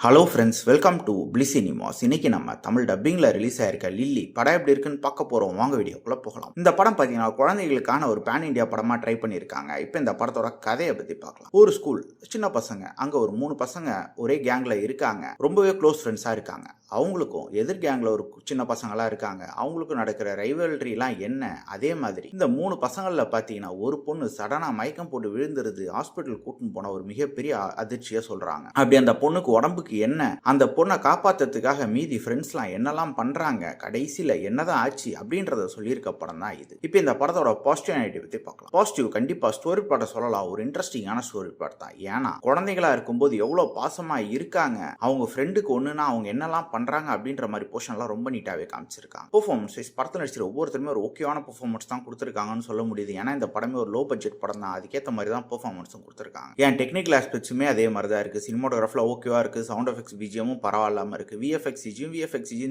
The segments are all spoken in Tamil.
ஹலோ ஃப்ரெண்ட்ஸ், வெல்கம் டு பிளி சினிமாஸ். இன்னைக்கு நம்ம தமிழ் டப்பிங்ல ரிலீஸ் ஆயிருக்க லில்லி படம் எப்படி இருக்குன்னு பார்க்க போறோம். வாங்க வீடியோக்குள்ள போகலாம். இந்த படம் பார்த்தீங்கன்னா குழந்தைகளுக்கான ஒரு பேன் இந்தியா படமா ட்ரை பண்ணியிருக்காங்க. இப்போ இந்த படத்தோட கதையை பத்தி பார்க்கலாம். ஒரு ஸ்கூல், சின்ன பசங்க, அங்க ஒரு 3 பசங்க ஒரே கேங்ல இருக்காங்க. ரொம்பவே க்ளோஸ் ஃப்ரெண்ட்ஸா இருக்காங்க. அவங்களுக்கும் எதிர் கேங்ல ஒரு சின்ன பசங்களா இருக்காங்க. அவங்களுக்கும் நடக்கிற ரைவல்ரி எல்லாம் என்ன, அதே மாதிரி இந்த 3 பசங்கள்ல பார்த்தீங்கன்னா ஒரு பொண்ணு சடனா மயக்கம் போட்டு விழுந்துருது. ஹாஸ்பிட்டல் கூட்டின்னு போன ஒரு மிகப்பெரிய அதிர்ச்சியா சொல்றாங்க. அப்படி அந்த பொண்ணுக்கு உடம்புக்கு என்ன, அந்த பொண்ணை காப்பாத்துறதுக்காக மீதி ஃப்ரெண்ட்ஸ்லாம் என்னெல்லாம் பண்றாங்க, கடைசியில என்னதான் ஆச்சு அப்படின்றத சொல்லியிருக்க படம் தான் இது. இப்போ இந்த படத்தோட பாசிட்டிவிட்டி பத்தி பார்க்கலாம். பாசிட்டிவ் கண்டிப்பா ஸ்டோரி பாட்டை சொல்லலாம். ஒரு இன்ட்ரெஸ்டிங்கான ஸ்டோரி பாட் தான். ஏன்னா குழந்தைகளா இருக்கும்போது எவ்வளவு பாசமா இருக்காங்க, அவங்க ஃப்ரெண்டுக்கு ஒண்ணுனா அவங்க என்னெல்லாம் பண்றாங்க அப்படின்ற மாதிரி போர்ஷன்லாம் ரொம்ப நீட்டாவே காமிச்சிருக்காங்க. பெர்ஃபார்மன்ஸ் வைஸ் படத்தில் நடிச்சிரு ஒவ்வொருத்தருமே ஒரு ஓகேவான பெர்ஃபார்மன்ஸ் தான் கொடுத்துருக்காங்கன்னு சொல்ல முடியுது. ஏன்னா இந்த படமே ஒரு லோ பட்ஜெட் படம் தான். அதுக்கேற்ற மாதிரி தான் பெர்ஃபார்மன்ஸும் கொடுத்துருக்காங்க. ஏன் டெக்னிக்கல் ஆஸ்பெக்ட்ஸுமே அதே மாதிரி தான் இருக்கு. சினிமாட்டோகிராஃபில் ஓகேவா இருக்கு. சவுண்ட் எஃபெக்ட்ஸ் பிஜிஎமும் பரவாயில்லாம இருக்கு. விஎஃப்எக்ஸ்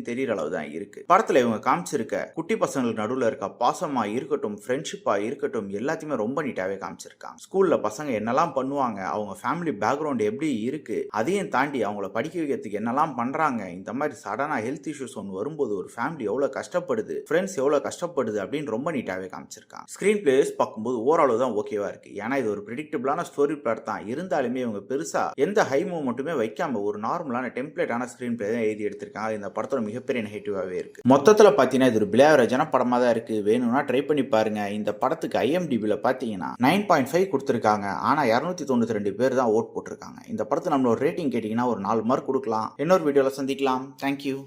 தெரியுற அளவு தான் இருக்கு. படத்துல இவங்க காமிச்சிருக்க குட்டி பசங்களுக்கு நடுவில் இருக்க பாசமா இருக்கட்டும், ஃப்ரெண்ட்ஷிப்பா இருக்கட்டும், எல்லாத்தையுமே ரொம்ப நீட்டாவே காமிச்சிருக்காங்க. ஸ்கூல்ல பசங்க என்னெல்லாம் பண்ணுவாங்க, அவங்க ஃபேமிலி பேக்ரவுண்ட் எப்படி இருக்கு, அதையும் தாண்டி அவங்கள படிக்க வைக்கிறதுக்கு என்னெல்லாம் பண்றாங்க, இந்த மாதிரி சடனா ஹெல்த் இஷ்யூஸ் ஒன்று வரும்போது ஒரு ஃபேமிலி எவ்வளவு கஷ்டப்படுது, ஃப்ரெண்ட்ஸ் எவ்வளவு கஷ்டப்படுது அப்படின்னு ரொம்ப நீட்டாவே காமிச்சிருக்காங்க. ஸ்கிரீன் பிளேஸ் பார்க்கும்போது ஓரளவு தான் ஓகேவா இருக்கு. ஏன்னா இது ஒரு பிரெடிக்டபிளான ஸ்டோரி பிளாட் தான். இருந்தாலுமே இவங்க பெருசா எந்த ஹை மூவ்மெண்ட்டுமே வைக்காம ஒரு நார்மலான டெம்ப்ளேட்டான ஸ்கிரீன் பிளே தான் எழுதி எடுத்திருக்காங்க. இந்த படத்தோட மிகப்பெரிய நெகட்டிவாவே இருக்கு. மொத்தத்தில் பார்த்தீங்கன்னா இது ஒரு பிளேவரேஜான படமா தான் இருக்கு. வேணும்னா ட்ரை பண்ணி பாருங்க. இந்த படத்துக்கு IMDbல பார்த்தீங்கன்னா 9.5 கொடுத்துருக்காங்க. ஆனா 292 பேர் தான் ஓட் போட்டிருக்காங்க. இந்த படத்துக்கு நம்மளோட ரேட்டிங் கேட்டீங்கன்னா ஒரு 4 மார்க் கொடுக்கலாம். இன்னொரு வீடியோல சந்திக்கலாம். தேங்க்யூ.